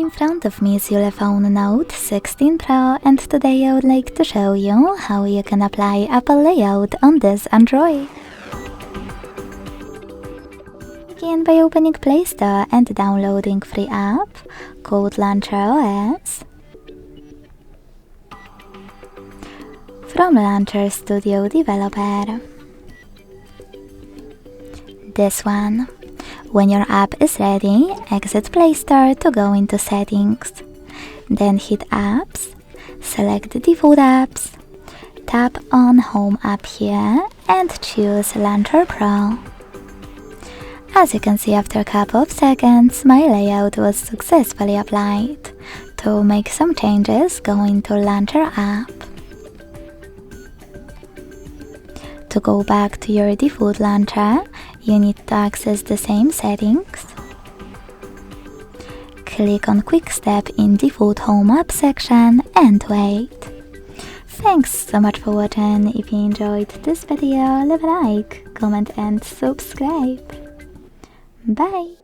In front of me is Ulefone Note 16 Pro, and today I would like to show you how you can apply Apple layout on this Android. Begin by opening Play Store and downloading free app called Launcher OS. From Launcher Studio Developer. This one. When your app is ready, exit Play Store to go into Settings. Then hit Apps, select Default Apps, tap on Home app here and choose Launcher Pro. As you can see, after a couple of seconds, my layout was successfully applied. To make some changes, go into Launcher app. To go back to your default launcher, you need to access the same settings. Click on Quick Step in Default Home App section and wait. Thanks so much for watching. If you enjoyed this video, leave a like, comment and subscribe. Bye!